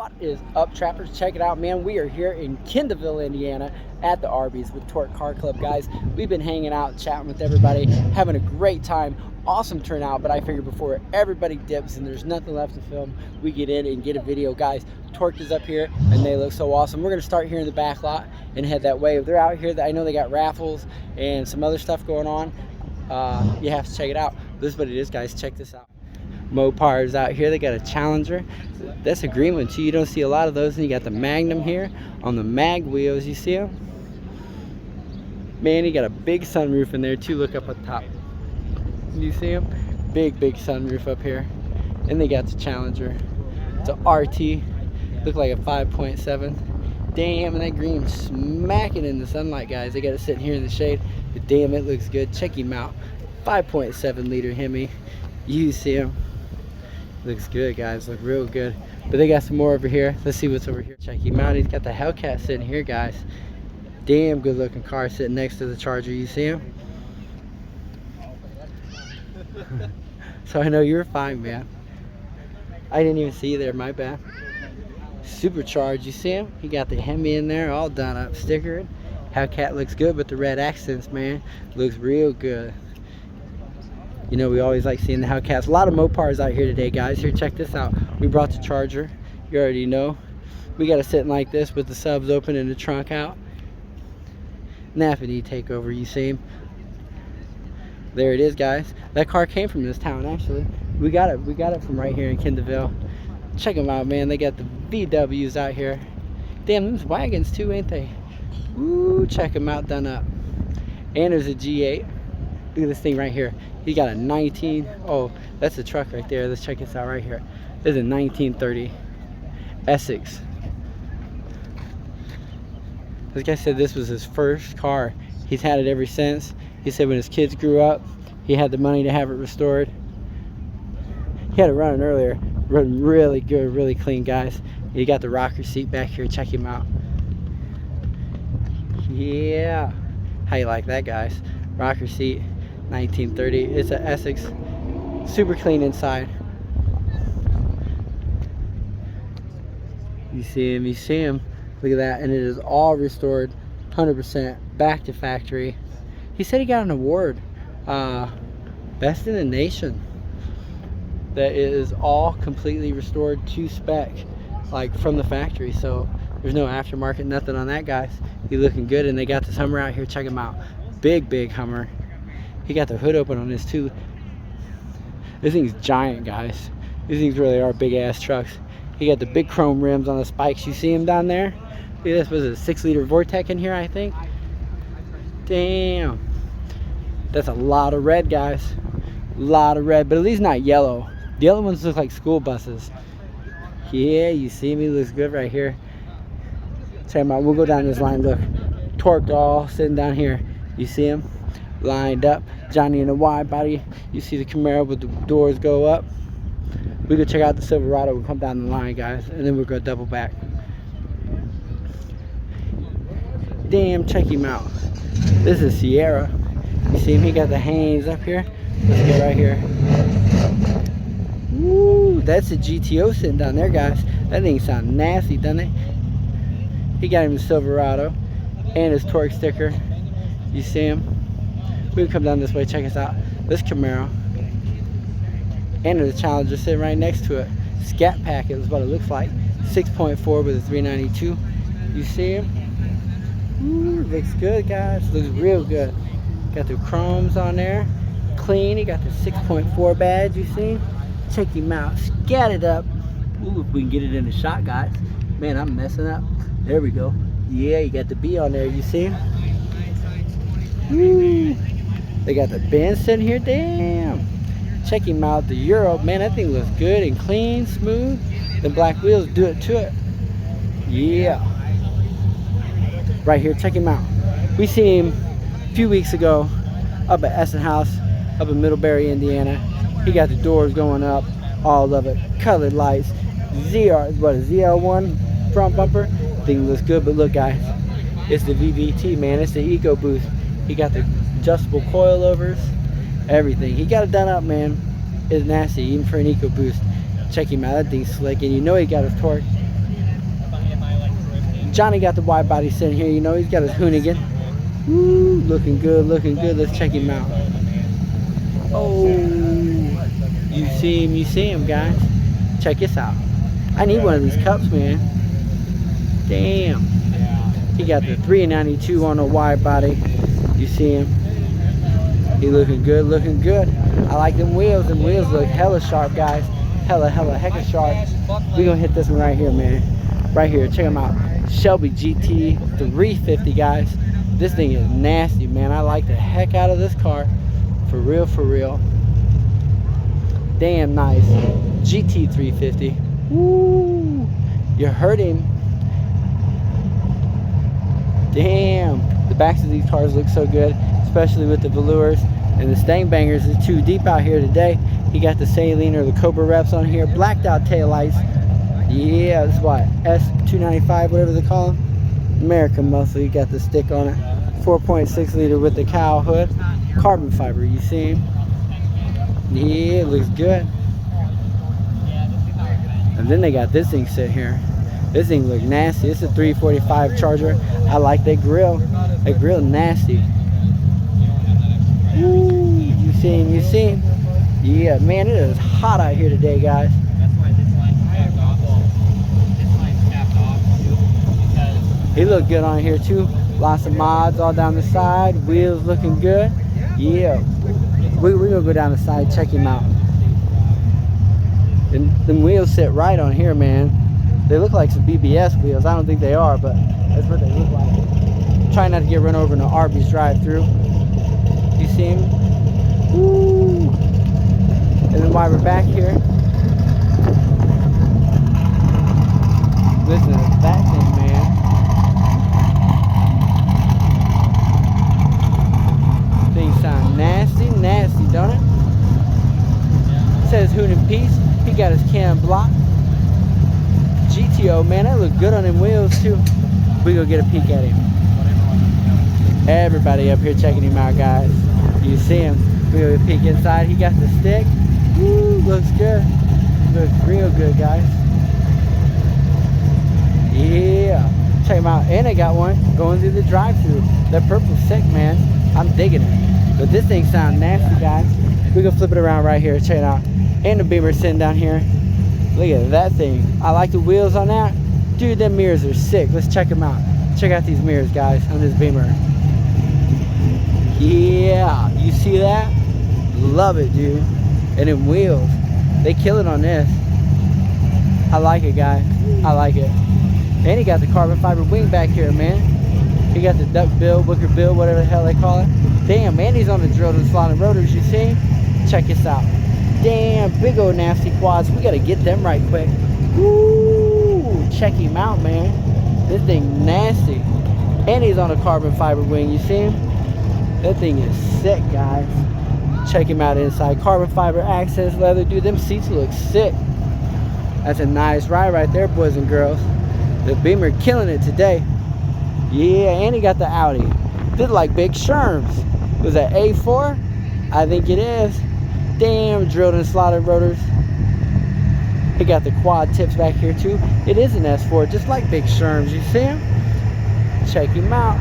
What is up, trappers? Check it out, man. We are here in Kendallville, Indiana at the Arby's with Torque Car Club, guys. We've been hanging out, chatting with everybody, having a great time. Awesome turnout, but I figured before everybody dips and there's nothing left to film, we get in and get a video. Guys, Torque is up here and they look so awesome. We're going to start here in the back lot and head that way. If they're out here, I know they got raffles and some other stuff going on. You have to check it out. This is what it is, guys. Check this out. Mopars out here. They got a Challenger. That's a green one too. You don't see a lot of those. And you got the Magnum here on the mag wheels. You see them? Man, you got a big sunroof in there too. Look up at the top. You see them? Big sunroof up here. And they got the Challenger. It's a RT. Look like a 5.7. Damn, and that green smacking in the sunlight, guys. They got it sitting here in the shade. But damn, it looks good. Check him out. 5.7 liter Hemi. You see him. Looks good, guys. Look real good. But they got some more over here. Let's see what's over here. Check him out. He's got the Hellcat sitting here, guys. Damn good looking car sitting next to the Charger. You see him? So I know you're fine, man. I didn't even see you there. My bad. Supercharged. You see him? He got the Hemi in there, all done up, stickered. Hellcat looks good, but the red accents, man, looks real good. You know, we always like seeing the Hellcats. A lot of Mopars out here today, guys. Here, check this out. We brought the Charger. You already know. We got it sitting like this with the subs open and the trunk out. Nappity takeover, you see him? There it is, guys. That car came from this town, actually. We got it from right here in Kendallville. Check them out, man. They got the VWs out here. Damn, those wagons too, ain't they? Ooh, check them out, done up. And there's a G8. Look at this thing right here. He got a 19. Oh, that's a truck right there. Let's check this out right here. This is a 1930 Essex. This guy said this was his first car. He's had it ever since. He said when his kids grew up, he had the money to have it restored. He had it running earlier. Running really good, really clean, guys. He got the rocker seat back here. Check him out. Yeah. How you like that, guys? Rocker seat. 1930. It's an Essex. Super clean inside. You see him, you see him. Look at that. And it is all restored 100% back to factory. He said he got an award, best in the nation. That is all completely restored to spec, like from the factory. So there's no aftermarket, nothing on that, guys. He's looking good. And they got this Hummer out here. Check him out. Big Hummer. He got the hood open on this too. This thing's giant, guys. These things really are big ass trucks. He got the big chrome rims on the spikes. You see him down there? Look at this. Was it a 6-liter Vortec in here, I think? Damn. That's a lot of red, guys. A lot of red, but at least not yellow. The other ones look like school buses. Yeah, you see me? Looks good right here. Check him out. We'll go down this line. Look. Torqued all sitting down here. You see him? Lined up. Johnny in a wide body. You see the Camaro with the doors go up. We go check out the Silverado. We'll come down the line, guys, and then we're gonna double back. Damn, check him out. This is Sierra. You see him? He got the Haynes up here. Let's get right here. Woo, that's a GTO sitting down there, guys. That thing sounds nasty, doesn't it? He got him the Silverado and his Torque sticker. You see him? We can come down this way. Check us out. This Camaro. And there's a Challenger sitting right next to it. Scat packet is what it looks like. 6.4 with a 392. You see him? Ooh, looks good, guys. Looks real good. Got the chromes on there. Clean. He got the 6.4 badge. You see? Check him out. Scat it up. Ooh, if we can get it in the shot, guys. Man, I'm messing up. There we go. Yeah, you got the B on there. You see him? Woo. They got the Benz sitting here. Damn. Check him out. The Euro. Man, that thing looks good and clean, smooth. The black wheels do it to it. Yeah. Right here. Check him out. We seen him a few weeks ago up at Essen House up in Middlebury, Indiana. He got the doors going up. All of it. Colored lights. ZL1 front bumper. Thing looks good, but look, guys. It's the VVT, man. It's the Eco Boost. He got the adjustable coilovers, everything. He got it done up, man. It's nasty, even for an Eco Boost. Check him out. That thing's slick, and you know he got his torque. Johnny got the wide body sitting here. You know, he's got his Hoonigan. Woo, looking good, looking good. Let's check him out. Oh, you see him, guys. Check this out. I need one of these cups, man. Damn. He got the 392 on a wide body. You see him? He looking good, looking good. I like them wheels. Them wheels look hella sharp, guys. Hella hecka sharp. We gonna hit this one right here, man. Right here, check them out. Shelby GT 350, guys. This thing is nasty, man. I like the heck out of this car. For real, for real. Damn nice. GT 350. Woo! You heard him. Damn. The backs of these cars look so good, especially with the velours. And the Stang Bangers is too deep out here today. He got the Saline or the Cobra reps on here. Blacked out taillights. Yeah, this is what? S295, whatever they call them. American Muscle. He got the stick on it. 4.6 liter with the cowl hood. Carbon fiber, you see him? Yeah, it looks good. And then they got this thing sit here. This thing look nasty. It's a 345 Charger. I like that grill. That grill nasty. Woo, you see him, you see him? Yeah, man, it is hot out here today, guys. He looked good on here too. Lots of mods all down the side. Wheels looking good. Yeah. We're gonna go down the side, check him out. And them wheels sit right on here, man. They look like some BBS wheels. I don't think they are, but that's what they look like. Try not to get run over in the Arby's drive-through. You see him? Woo! And then while we're back here, listen to that thing, man. Things sound nasty, nasty, don't it? Says Hoon and Peace. He got his cam block. GTO, man, that look good on them wheels too. We go get a peek at him. Everybody up here checking him out, guys. You see him. We go get a peek inside. He got the stick. Woo, looks good. Looks real good, guys. Yeah. Check him out. And I got one going through the drive-thru. That purple's sick, man. I'm digging it. But this thing sounds nasty, guys. We can flip it around right here. Check it out. And the Beamer sitting down here. Look at that thing. I like the wheels on that. Dude, them mirrors are sick. Let's check them out. Check out these mirrors, guys, on this Beamer. Yeah, you see that? Love it, dude. And them wheels, they kill it on this. I like it, guys. I like it. And he got the carbon fiber wing back here, man. He got the duck bill, booker bill, whatever the hell they call it. Damn, man, he's on the drilled and slotted rotors, you see? Check this out. Damn, big old nasty quads. We gotta get them right quick. Woo! Check him out, man. This thing nasty. And he's on a carbon fiber wing, you see him? That thing is sick, guys. Check him out inside. Carbon fiber access leather. Dude, them seats look sick. That's a nice ride right there, boys and girls. The Beamer killing it today. Yeah, and he got the Audi. Did like big Sherms. Was that A4? I think it is. Damn, drilled and slotted rotors. He got the quad tips back here too. It is an S4, just like big Sherms. You see him? Check him out.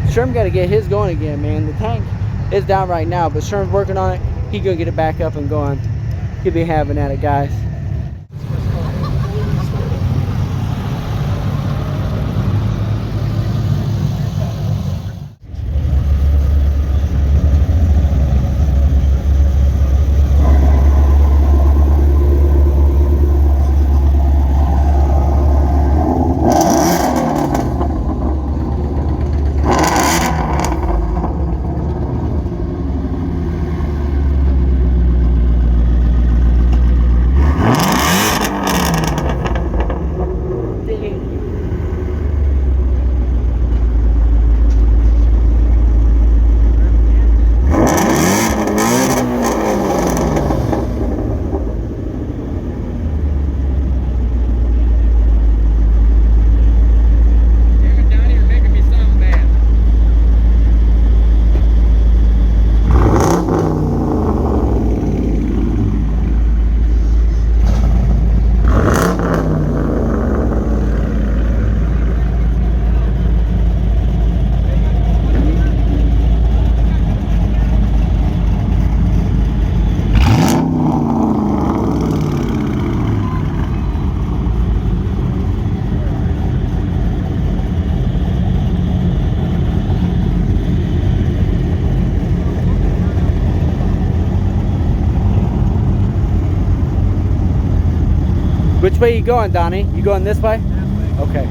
Sherm got to get his going again, man. The tank is down right now, but Sherm's working on it. He gonna get it back up and going. He'll be having at it, guys. way you going, Donnie? You going this way? Okay.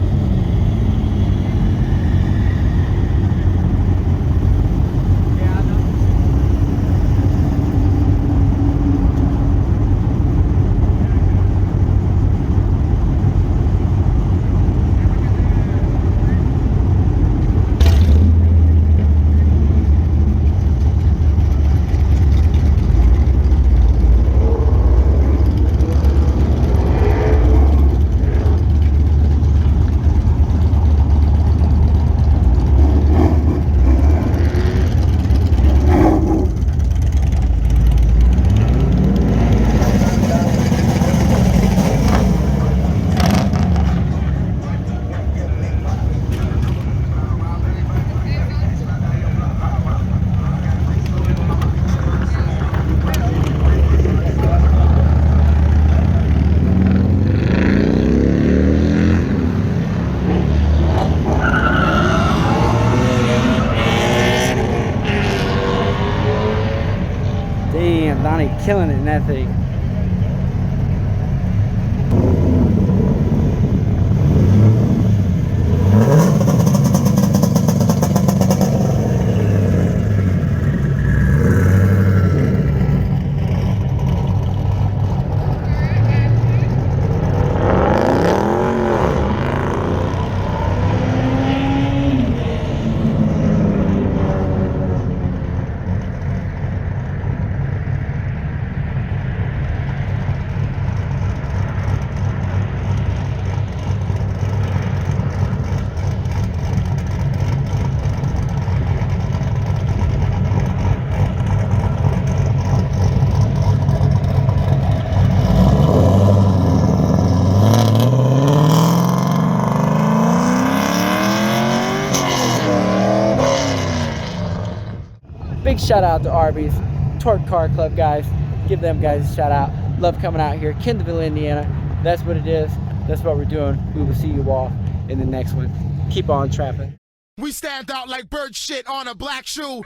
Damn, Donnie killing it in that thing. Big shout out to Arby's, Torque Car Club guys. Give them guys a shout out. Love coming out here, Kendallville, Indiana. That's what it is. That's what we're doing. We will see you all in the next one. Keep on trapping. We stand out like bird shit on a black shoe.